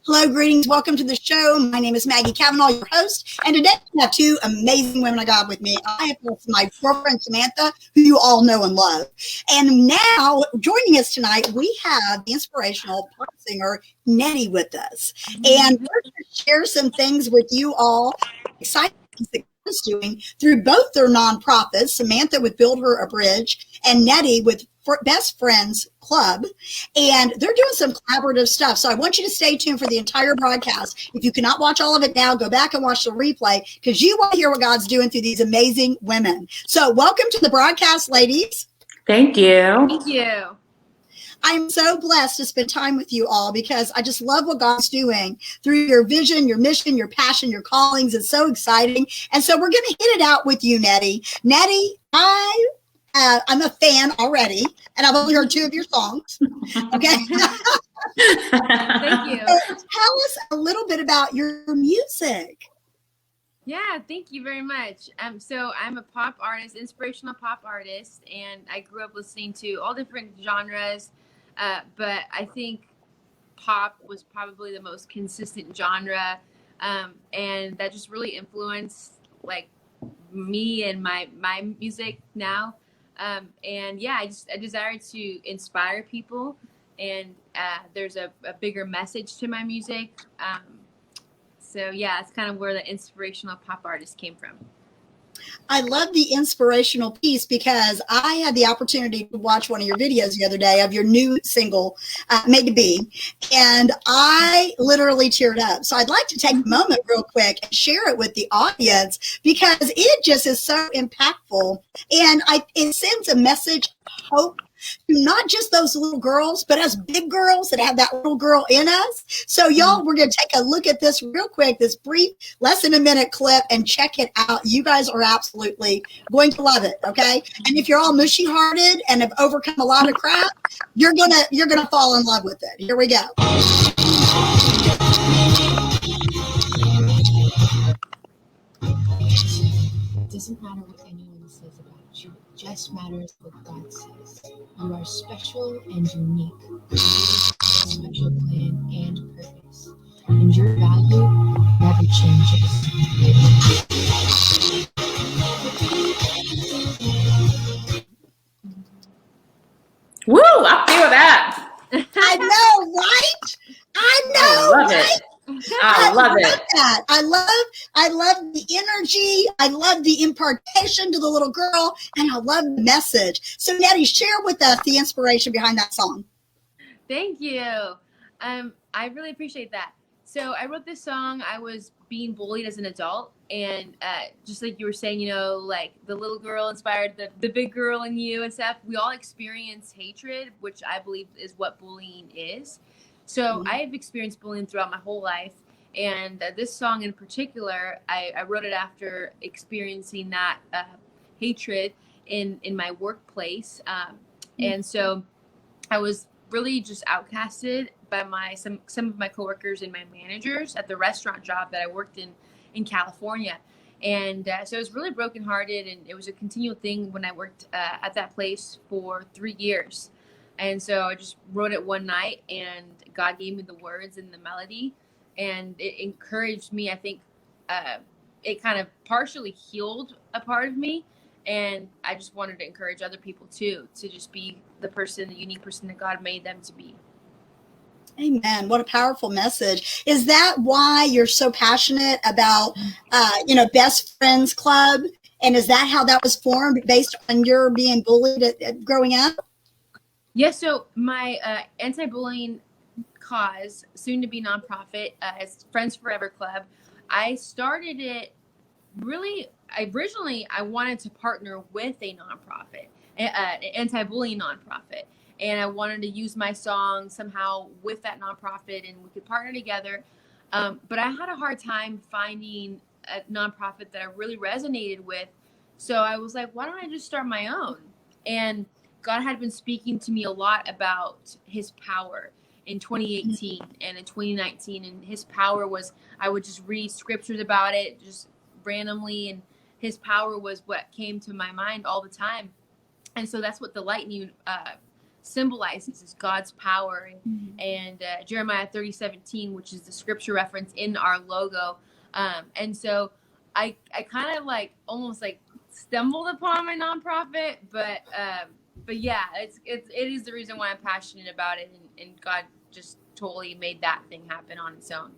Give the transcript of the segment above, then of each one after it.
Hello, greetings. Welcome to the show. My name is Maggie Cavanaugh, your host. And today I have two amazing women I got with me. I have my girlfriend, Samantha, who you all know and love. And now, joining us tonight, we have the inspirational pop singer, Nedy, with us. And we're going to share some things with you all, exciting things that is doing through both their nonprofits, Samantha with Build Her a Bridge and Nedy with Best Friends Club, and they're doing some collaborative stuff. So I want you to stay tuned for the entire broadcast. If you cannot watch all of it now, go back and watch the replay because you want to hear what God's doing through these amazing women. So welcome to the broadcast, ladies. Thank you. Thank you. I'm so blessed to spend time with you all because I just love what God's doing through your vision, your mission, your passion, your callings. It's so exciting. And so we're going to hit it out with you, Nedy. Nedy, I'm a fan already, and I've only heard two of your songs. Okay. Thank you. So tell us a little bit about your music. Yeah, thank you very much. So I'm a pop artist, inspirational pop artist, and I grew up listening to all different genres, but I think pop was probably the most consistent genre, and that just really influenced like me and my music now. And yeah, I desire to inspire people, and there's a bigger message to my music. So yeah, it's kind of where the inspirational pop artist came from. I love the inspirational piece because I had the opportunity to watch one of your videos the other day of your new single, Made to Be, and I literally teared up. So I'd like to take a moment real quick and share it with the audience because it just is so impactful. And it sends a message of hope to not just those little girls, but us big girls that have that little girl in us. So y'all, we're going to take a look at this real quick, this brief, less than a minute clip, and check it out. You guys are absolutely going to love it. Okay. And if you're all mushy hearted and have overcome a lot of crap, you're going to fall in love with it. Here we go. It doesn't matter what anyone says about you, it just matters what God says. You are special and unique, with a special plan and purpose, and your value never changes. Woo! I feel that. I know, right? I know, I love right? it. I love it. That. I love the energy. I love the impartation to the little girl, and I love the message. So, Nedy, share with us the inspiration behind that song. Thank you. I really appreciate that. So I wrote this song. I was being bullied as an adult, and just like you were saying, like the little girl inspired the big girl in you and stuff. We all experience hatred, which I believe is what bullying is. So I have experienced bullying throughout my whole life, and this song in particular, I wrote it after experiencing that hatred in my workplace, and so I was really just outcasted by some of my coworkers and my managers at the restaurant job that I worked in California. And so it was really brokenhearted, and it was a continual thing when I worked at that place for 3 years. And so I just wrote it one night, and God gave me the words and the melody, and it encouraged me. I think it kind of partially healed a part of me, and I just wanted to encourage other people too, to just be the unique person that God made them to be. Amen. What a powerful message. Is that why you're so passionate about, Best Friends Club? And is that how that was formed based on your being bullied growing up? Yeah, so my anti-bullying cause, soon to be nonprofit, is Friends Forever Club. I started it originally I wanted to partner with a nonprofit, an anti-bullying nonprofit. And I wanted to use my song somehow with that nonprofit, and we could partner together. But I had a hard time finding a nonprofit that I really resonated with. So I was like, why don't I just start my own? And God had been speaking to me a lot about his power in 2018 and in 2019. And his power was, I would just read scriptures about it just randomly. And his power was what came to my mind all the time. And so that's what the lightning symbolizes is God's power, and Jeremiah 30:17, which is the scripture reference in our logo. And so I kind of like almost like stumbled upon my nonprofit, but yeah, it is the reason why I'm passionate about it, and God just totally made that thing happen on its own.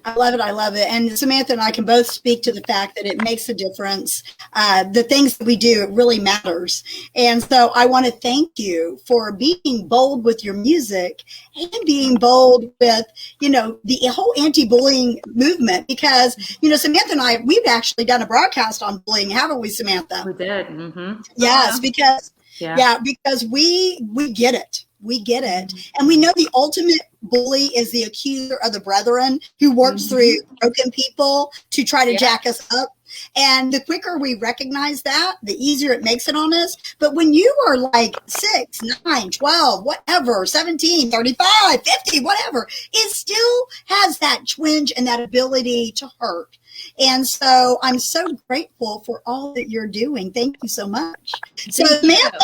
I love it. I love it. And Samantha and I can both speak to the fact that it makes a difference. The things that we do, it really matters. And so I want to thank you for being bold with your music and being bold with, you know, the whole anti-bullying movement, because, you know, Samantha and I, we've actually done a broadcast on bullying, haven't we, Samantha? We did. Mm-hmm. Yes, because because we get it. We get it. And we know the ultimate bully is the accuser of the brethren who works through broken people to try to jack us up. And the quicker we recognize that, the easier it makes it on us. But when you are like 6, 9, 12, whatever, 17, 35, 50, whatever, it still has that twinge and that ability to hurt. And so I'm so grateful for all that you're doing. Thank you so much. So Samantha,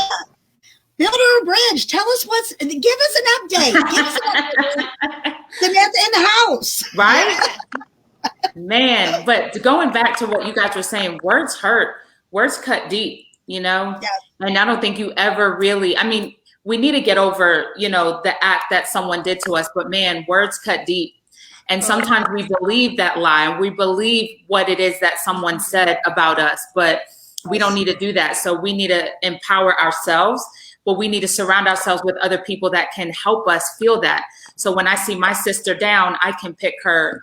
Builder Bridge, tell us give us an update. Give us an update. Samantha in the house. Right? Man, but going back to what you guys were saying, words hurt. Words cut deep, you know? Yes. And I don't think you ever really, I mean, we need to get over, you know, the act that someone did to us, but man, words cut deep. And sometimes we believe that lie. We believe what it is that someone said about us, but we don't need to do that. So we need to empower ourselves, but we need to surround ourselves with other people that can help us feel that. So when I see my sister down, I can pick her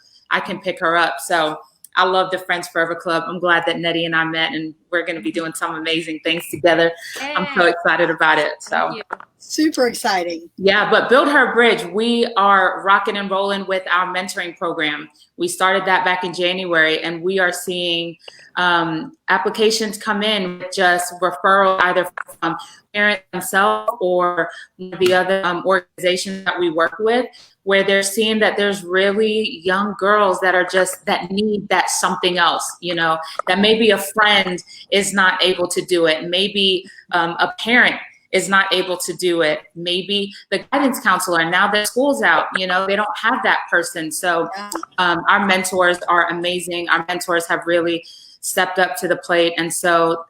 up. So I love the Friends Forever Club. I'm glad that Nedy and I met, and we're going to be doing some amazing things together. Hey. I'm so excited about it. So super exciting. Yeah, but Build Her Bridge, we are rocking and rolling with our mentoring program. We started that back in January, and we are seeing applications come in with just referral either from parents themselves or the other organizations that we work with, where they're seeing that there's really young girls that need that something else, you know, that maybe a friend is not able to do it. Maybe a parent is not able to do it. Maybe the guidance counselor, now that school's out, you know, they don't have that person. So our mentors are amazing. Our mentors have really stepped up to the plate. And so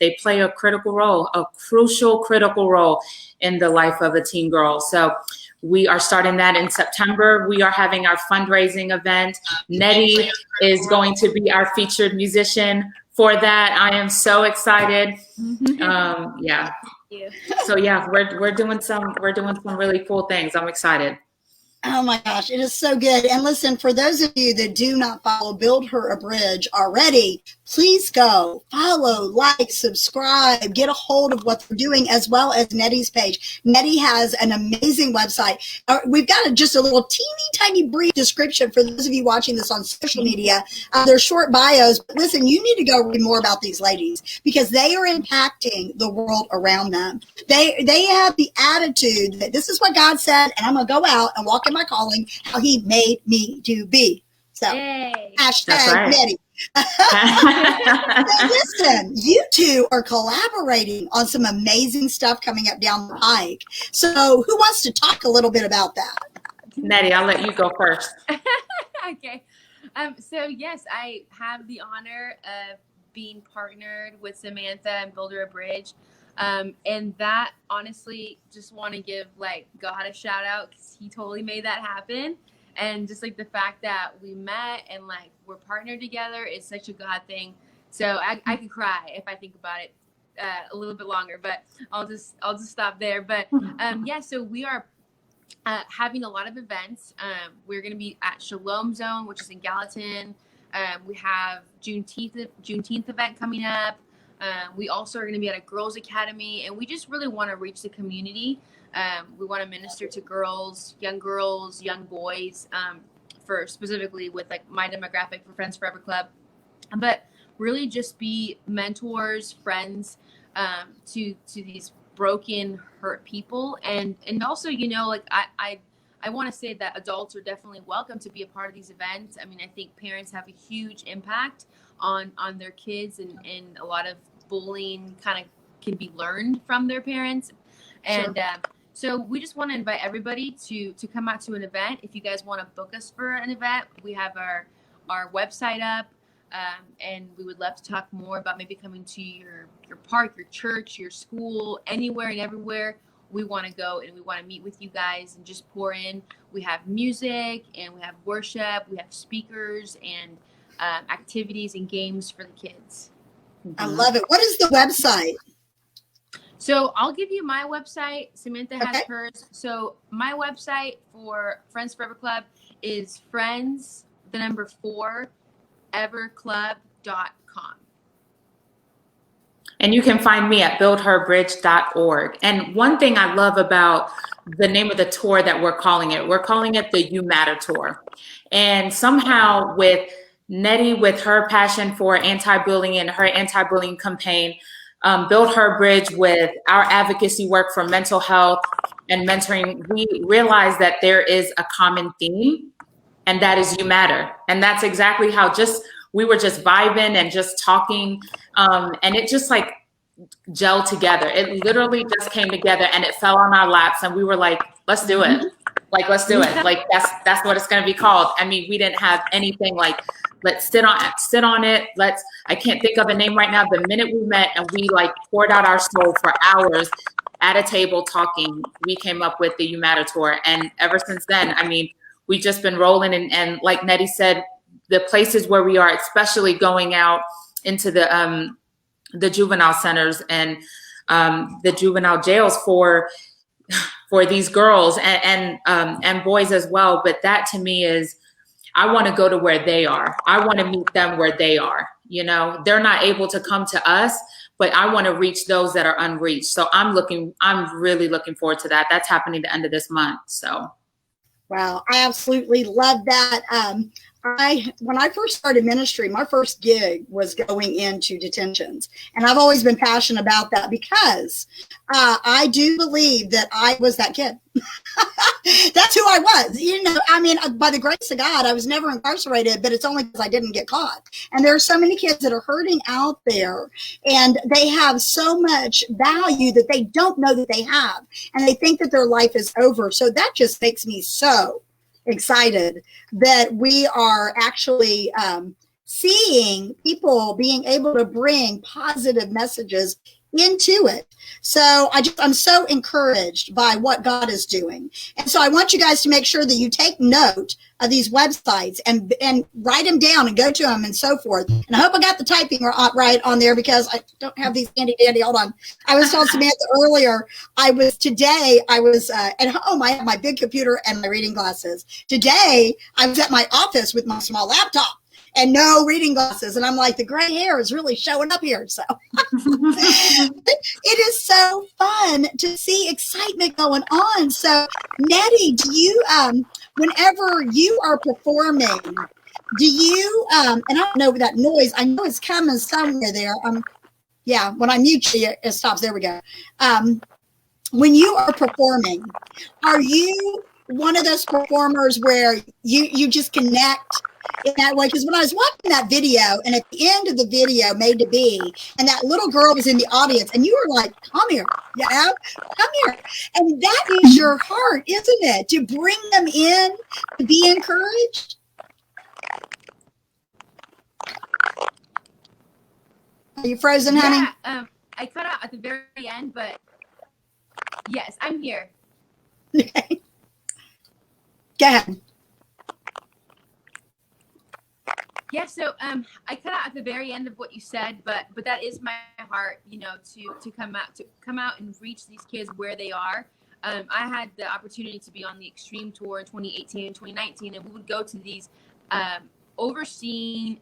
they play a critical role, a crucial, critical role in the life of a teen girl. So we are starting that in September. We are having our fundraising event. Nedy is going to be our featured musician for that. I am so excited. Yeah. So yeah, we're doing some really cool things. I'm excited. Oh my gosh, it is so good. And listen, for those of you that do not follow Build Her a Bridge already, please go follow, like, subscribe, get a hold of what they're doing, as well as Nedy's page. Nedy has an amazing website. We've got just a little teeny tiny brief description for those of you watching this on social media. They're short bios, but listen, you need to go read more about these ladies because they are impacting the world around them. They have the attitude that this is what God said, and I'm going to go out and walk in my calling, how he made me to be. So, hashtag Nedy. So listen, you two are collaborating on some amazing stuff coming up down the pike. So who wants to talk a little bit about that? Nedy, I'll let you go first. Okay. So yes, I have the honor of being partnered with Samantha and Build Her a Bridge. And that honestly, just want to give like God a shout out because he totally made that happen. And just like the fact that we met and like we're partnered together is such a God thing. So I could cry if I think about it a little bit longer, but I'll just stop there. But yeah, so we are having a lot of events. We're going to be at Shalom Zone, which is in Gallatin. We have Juneteenth event coming up. We also are going to be at a girls' academy, and we just really want to reach the community. We want to minister to girls, young boys, for specifically with like my demographic for Friends Forever Club, but really just be mentors, friends, to these broken, hurt people. And also, you know, like I want to say that adults are definitely welcome to be a part of these events. I mean, I think parents have a huge impact on their kids, and a lot of bullying kind of can be learned from their parents. And so we just want to invite everybody to come out to an event. If you guys want to book us for an event, we have our website up, and we would love to talk more about maybe coming to your park, your church, your school, anywhere and everywhere. We want to go and we want to meet with you guys and just pour in. We have music and we have worship, we have speakers and activities and games for the kids. I love it. What is the website? So I'll give you my website. Samantha has hers. So my website for Friends Forever Club is friends4everclub.com. And you can find me at buildherbridge.org. And one thing I love about the name of the tour that we're calling it the You Matter Tour. And somehow with Nedy, with her passion for anti-bullying and her anti-bullying campaign, Build Her Bridge with our advocacy work for mental health and mentoring, we realized that there is a common theme, and that is you matter. And that's exactly how we were just vibing and just talking, and it just like gelled together. It literally just came together and it fell on our laps, and we were like, let's do it. Like, let's do it. Like, that's what it's going to be called. I mean, we didn't have anything like, let's sit on it. I can't think of a name right now. The minute we met and we like poured out our soul for hours at a table talking, we came up with the You Matter Tour. And ever since then, I mean, we've just been rolling. And like Nedy said, the places where we are, especially going out into the juvenile centers and the juvenile jails for these girls and boys as well. But that to me is, I want to go to where they are. I want to meet them where they are. You know, they're not able to come to us, but I want to reach those that are unreached. So I'm really looking forward to that. That's happening the end of this month. So. Wow. I absolutely love that. When I first started ministry, my first gig was going into detentions. And I've always been passionate about that because I do believe that I was that kid. That's who I was. You know, I mean, by the grace of God, I was never incarcerated, but it's only because I didn't get caught. And there are so many kids that are hurting out there, and they have so much value that they don't know that they have. And they think that their life is over. So that just makes me so excited that we are actually seeing people being able to bring positive messages into it. So I'm so encouraged by what God is doing. And so I want you guys to make sure that you take note of these websites and write them down and go to them and so forth. And I hope I got the typing right on there because I don't have these handy dandy. Hold on. I was telling Samantha earlier, I was at home. I have my big computer and my reading glasses. Today, I was at my office with my small laptop and no reading glasses. And I'm like, the gray hair is really showing up here. So it is so fun to see excitement going on. So Nedy, do you, whenever you are performing, do you, and I don't know that noise, I know it's coming somewhere there. Yeah, when I mute you, it stops. There we go. When you are performing, are you one of those performers where you just connect in that way? Because when I was watching that video, and at the end of the video, Made to Be, and that little girl was in the audience, and you were like, come here, come here. And that is your heart, isn't it? To bring them in, to be encouraged. Are you frozen, honey? Yeah, I cut out at the very end, but yes, I'm here. Okay. Go ahead. Yeah, so I cut out at the very end of what you said, but that is my heart, you know, to come out and reach these kids where they are. I had the opportunity to be on the Extreme Tour in 2018 and 2019, and we would go to these overseen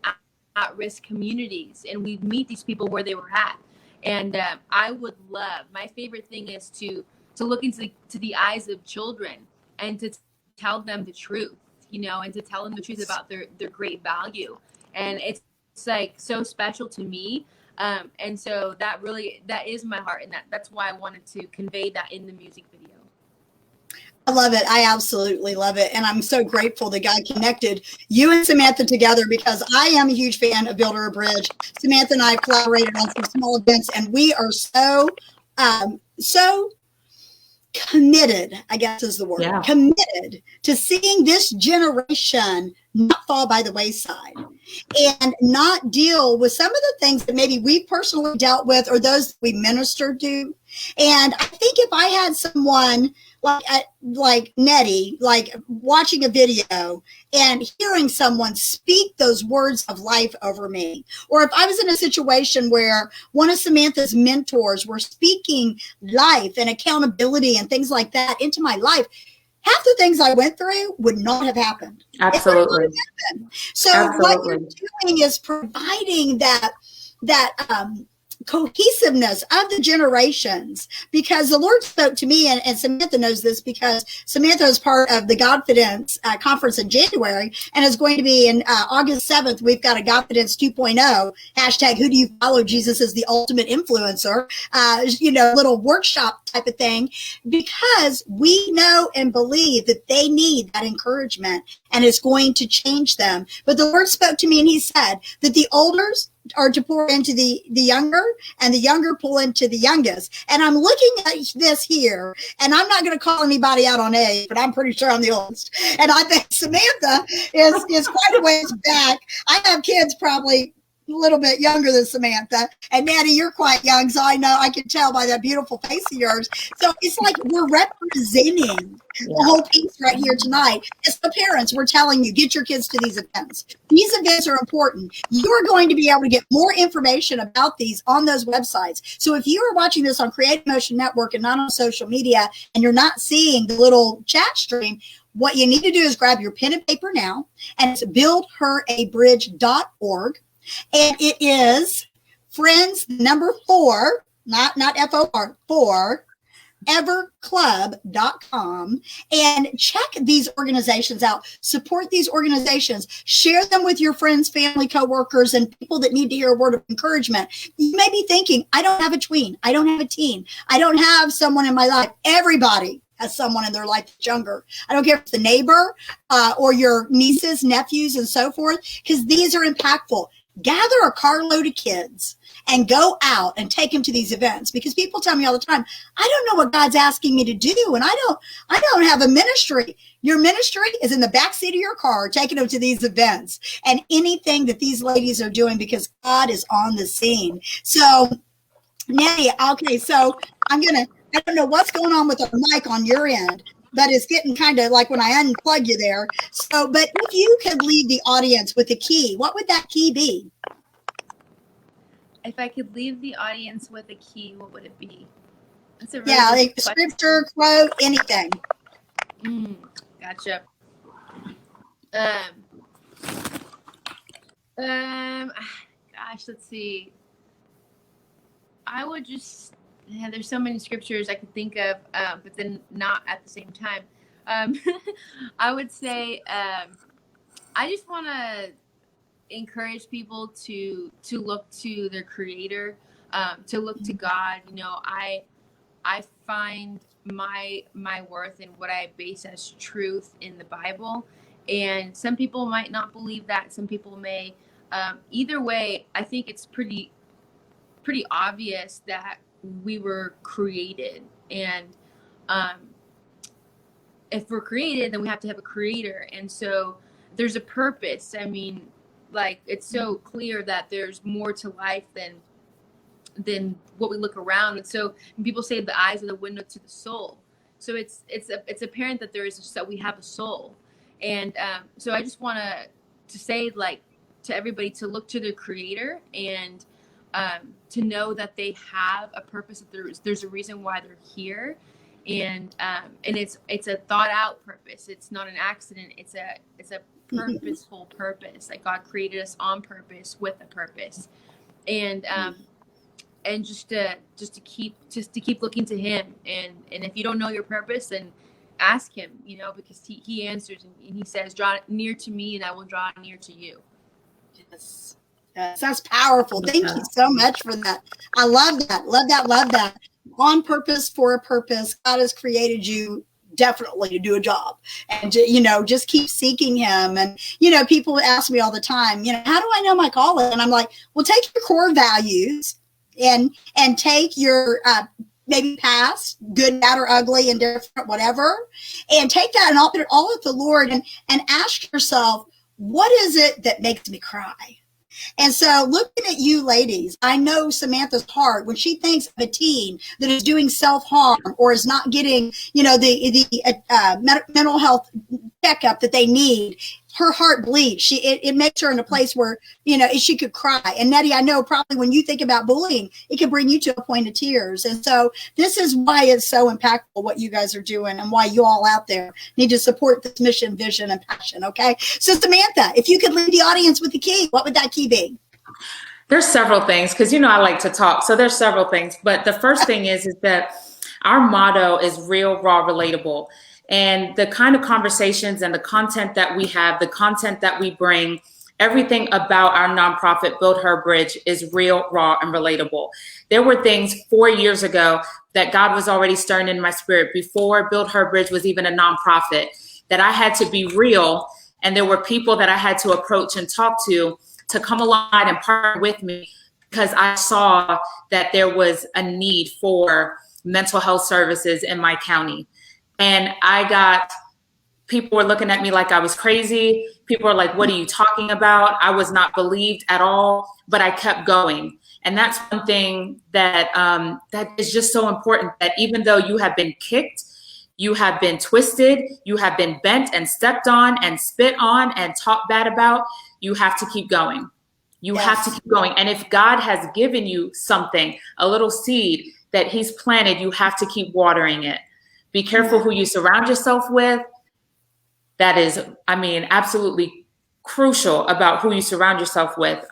at-risk communities, and we'd meet these people where they were at. And I would love, my favorite thing is to look into the eyes of children and to tell them the truth, you know, and to tell them the truth about their great value. And it's like so special to me. And so that is my heart. And that's why I wanted to convey that in the music video. I love it. I absolutely love it. And I'm so grateful that God connected you and Samantha together, because I am a huge fan of Build Her Bridge. Samantha and I have collaborated on some small events, and we are so committed, I guess is the word, committed to seeing this generation not fall by the wayside and not deal with some of the things that maybe we personally dealt with or those we ministered to. And I think if I had someone like Nedy, like watching a video and hearing someone speak those words of life over me, or if I was in a situation where one of Samantha's mentors were speaking life and accountability and things like that into my life, half the things I went through would not have happened. Absolutely. So what you're doing is providing that cohesiveness of the generations, because the Lord spoke to me, and Samantha knows this because Samantha is part of the Godfidence conference in January and is going to be in August 7th. We've got a Godfidence 2.0 hashtag who do you follow? Jesus is the ultimate influencer, little workshop type of thing, because we know and believe that they need that encouragement and it's going to change them. But the Lord spoke to me and he said that the elders are to pour into the younger, and the younger pull into the youngest. And I'm looking at this here, and I'm not going to call anybody out on age, but I'm pretty sure I'm the oldest. And I think Samantha is quite a ways back. I have kids probably a little bit younger than Samantha, and Nedy, you're quite young, so I know I can tell by that beautiful face of yours. So it's like we're representing the whole piece right here tonight. As the parents, we're telling you, get your kids to these events. These events are important. You're going to be able to get more information about these on those websites. So if you are watching this on Creative Motion Network and not on social media, and you're not seeing the little chat stream, what you need to do is grab your pen and paper now, and it's buildherabridge.org. And it is friends, number 4, not FOR, 4, everclub.com, and check these organizations out. Support these organizations. Share them with your friends, family, coworkers, and people that need to hear a word of encouragement. You may be thinking, I don't have a tween. I don't have a teen. I don't have someone in my life. Everybody has someone in their life that's younger. I don't care if it's the neighbor or your nieces, nephews, and so forth, because these are impactful. Gather a carload of kids and go out and take them to these events, because people tell me all the time, I don't know what God's asking me to do, and I don't have a ministry. Your ministry is in the backseat of your car, taking them to these events and anything that these ladies are doing, because God is on the scene. So, Nedy, okay, so I don't know what's going on with our mic on your end, but it's getting kind of like when I unplug you there. So, but if you could leave the audience with a key, what would that key be? If I could leave the audience with a key, what would it be? That's a really like scripture, quote, anything. Gotcha. Gosh, let's see. I would just, there's so many scriptures I could think of, but then not at the same time. I would say, I just want to encourage people to look to their creator, to look to God. You know, I find my worth and what I base as truth in the Bible, and some people might not believe that. Some people may. Either way, I think it's pretty obvious that we were created, and if we're created, then we have to have a creator, and so there's a purpose. I mean, like, it's so clear that there's more to life than what we look around. And so when people say the eyes are the window to the soul, so it's apparent that there is that we have a soul. And so I just want to say, like, to everybody to look to their creator, and to know that they have a purpose, that there's a reason why they're here, and it's a thought out purpose. It's not an accident. It's a purposeful purpose. Like, God created us on purpose with a purpose, and just to keep looking to Him. And if you don't know your purpose, then ask Him. You know, because He answers, and He says, "Draw near to me, and I will draw near to you." Yes. That's powerful. Thank you so much for that. I love that. Love that. On purpose for a purpose. God has created you definitely to do a job, and to, just keep seeking Him. And people ask me all the time, how do I know my calling? And I'm like, well, take your core values and take your maybe past, good, bad, or ugly, and different, whatever, and take that and all put it all at the Lord and ask yourself, what is it that makes me cry? And so looking at you ladies, I know Samantha's heart when she thinks of a teen that is doing self-harm or is not getting, the mental health checkup that they need. Her heart bleeds. It makes her in a place where, she could cry. And Nedy, I know probably when you think about bullying, it can bring you to a point of tears. And so this is why it's so impactful what you guys are doing and why you all out there need to support this mission, vision, and passion. Okay. So Samantha, if you could lead the audience with the key, what would that key be? There's several things because, I like to talk. So there's several things. But the first thing is that our motto is real, raw, relatable. And the kind of conversations and the content that we have, the content that we bring, everything about our nonprofit, Build Her Bridge, is real, raw, and relatable. There were things 4 years ago that God was already stirring in my spirit before Build Her Bridge was even a nonprofit, that I had to be real. And there were people that I had to approach and talk to come along and partner with me because I saw that there was a need for mental health services in my county. And people were looking at me like I was crazy. People were like, what are you talking about? I was not believed at all, but I kept going. And that's one thing that is just so important, that even though you have been kicked, you have been twisted, you have been bent and stepped on and spit on and talked bad about, you have to keep going. You have to keep going. And if God has given you something, a little seed that he's planted, you have to keep watering it. Be careful who you surround yourself with. That is, absolutely crucial about who you surround yourself with.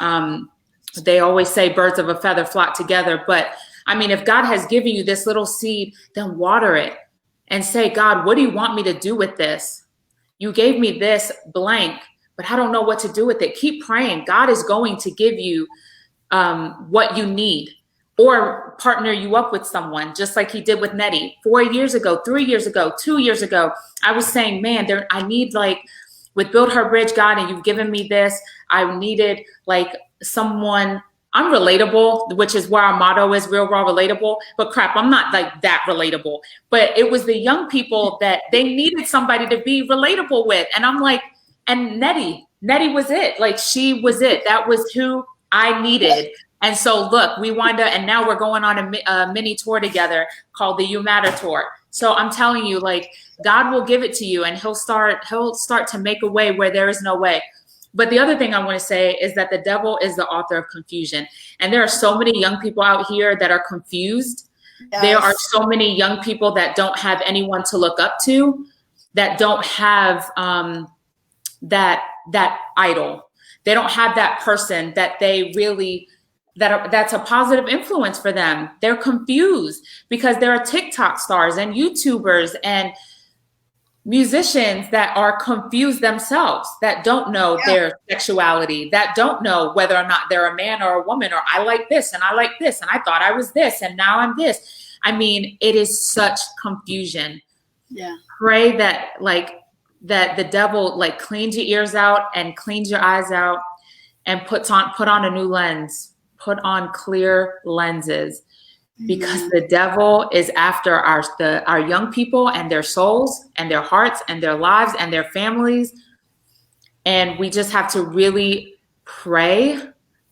They always say birds of a feather flock together. But if God has given you this little seed, then water it and say, God, what do you want me to do with this? You gave me this blank, but I don't know what to do with it. Keep praying. God is going to give you what you need, or partner you up with someone, just like he did with Nedy 4 years ago, 3 years ago, 2 years ago. I was saying, man, I need, like, with Build Her Bridge, God, and you've given me this. I needed like someone. I'm relatable, which is where our motto is, real, raw, relatable. But crap, I'm not like that relatable. But it was the young people that they needed somebody to be relatable with. And I'm like, and Nedy was it. Like, she was it. That was who I needed. And so look, we wind up, and now we're going on a mini tour together called the You Matter Tour. So I'm telling you, like, God will give it to you, and he'll start to make a way where there is no way. But the other thing I want to say is that the devil is the author of confusion. And there are so many young people out here that are confused. Yes. There are so many young people that don't have anyone to look up to, that don't have that idol. They don't have that person that they really, that's a positive influence for them. They're confused because there are TikTok stars and YouTubers and musicians that are confused themselves, that don't know their sexuality, that don't know whether or not they're a man or a woman, or I like this and I like this and I thought I was this and now I'm this. I mean, it is such confusion. Yeah. Pray that the devil like cleans your ears out and cleans your eyes out and put on a new lens, put on clear lenses. Because the devil is after our young people and their souls and their hearts and their lives and their families. And we just have to really pray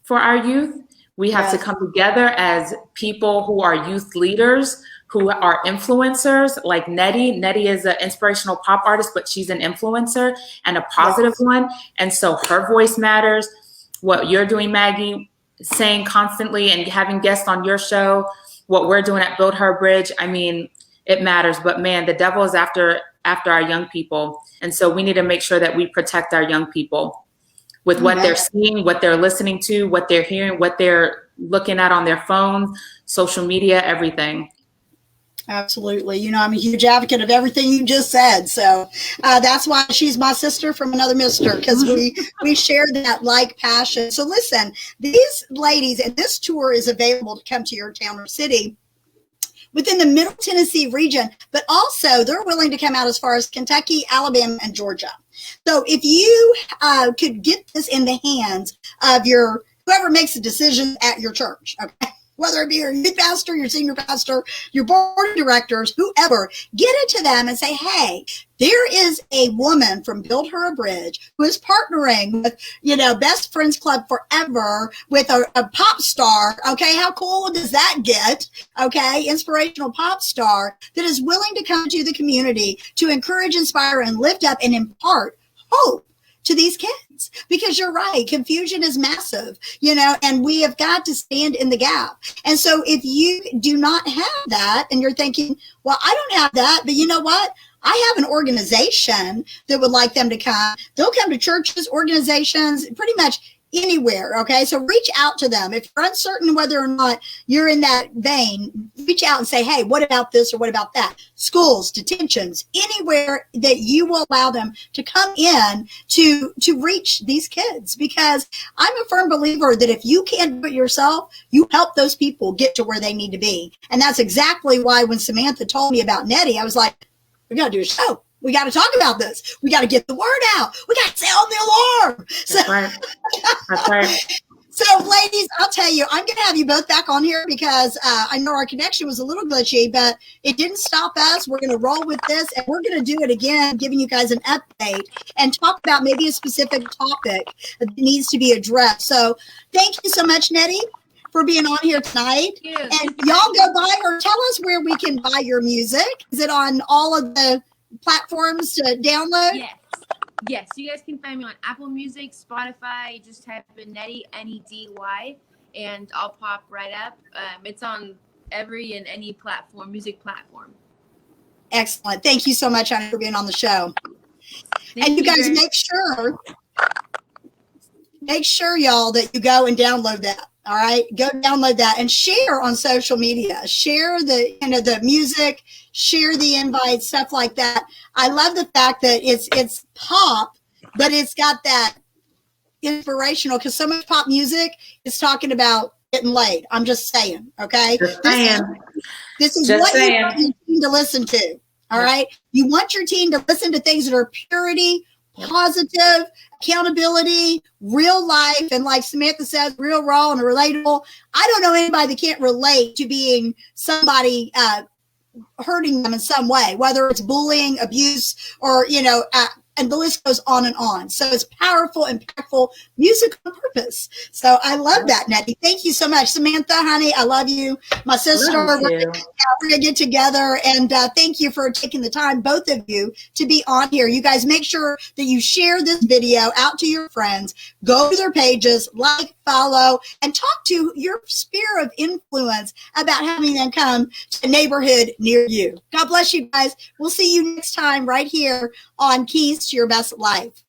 for our youth. We have to come together as people who are youth leaders, who are influencers, like Nedy. Nedy is an inspirational pop artist, but she's an influencer and a positive one. And so her voice matters. What you're doing, Maggie, saying constantly and having guests on your show, what we're doing at Build Her Bridge, I mean, it matters. But man, the devil is after our young people. And so we need to make sure that we protect our young people with what they're seeing, what they're listening to, what they're hearing, what they're looking at on their phones, social media, everything. Absolutely. You know, I'm a huge advocate of everything you just said. So that's why she's my sister from another mister, because we share that like passion. So listen, these ladies, and this tour is available to come to your town or city within the Middle Tennessee region, but also they're willing to come out as far as Kentucky, Alabama, and Georgia. So if you could get this in the hands of whoever makes the decision at your church, okay? whether it be your youth pastor, your senior pastor, your board of directors, whoever, get it to them and say, hey, there is a woman from Build Her a Bridge who is partnering with, Best Friends Club Forever with a pop star. Okay, how cool does that get? Okay, inspirational pop star that is willing to come to the community to encourage, inspire, and lift up and impart hope to these kids, because you're right, confusion is massive, and we have got to stand in the gap. And so if you do not have that and you're thinking, well, I don't have that, but you know what? I have an organization that would like them to come. They'll come to churches, organizations, pretty much anywhere. Okay. So reach out to them. If you're uncertain whether or not you're in that vein, reach out and say, hey, what about this or what about that? Schools, detentions, anywhere that you will allow them to come in to reach these kids, because I'm a firm believer that if you can't do it yourself, you help those people get to where they need to be. And that's exactly why when Samantha told me about Nedy, I was like, we got to do a show. We got to talk about this. We got to get the word out. We got to sound the alarm. That's right. That's right. So, ladies, I'll tell you, I'm going to have you both back on here because I know our connection was a little glitchy, but it didn't stop us. We're going to roll with this, and we're going to do it again, giving you guys an update and talk about maybe a specific topic that needs to be addressed. So, thank you so much, Nedy, for being on here tonight. And y'all go buy, or tell us where we can buy your music. Is it on all of the platforms to download? Yes, you guys can find me on Apple Music, Spotify. Just type in Nedy, Nedy, and I'll pop right up. It's on every and any platform, music platform. Excellent. Thank you so much, Honey, for being on the show. And you guys make sure, y'all, that you go and download that. All right, go download that and share on social media. Share the music, share the invites, stuff like that. I love the fact that it's pop, but it's got that inspirational, because so much pop music is talking about getting laid. I'm just saying, okay? This is what you want your team to listen to. All right, you want your team to listen to things that are purity, positive, accountability, real life, and like Samantha says, real, raw, and relatable. I don't know anybody that can't relate to being somebody hurting them in some way, whether it's bullying, abuse, or and the list goes on and on. So it's powerful, impactful music on purpose. So I love that, Nedy. Thank you so much. Samantha, honey, I love you. My sister, we're going to get together. And thank you for taking the time, both of you, to be on here. You guys make sure that you share this video out to your friends. Go to their pages, like, follow, and talk to your sphere of influence about having them come to a neighborhood near you. God bless you guys. We'll see you next time right here on Keys to Your Best Life.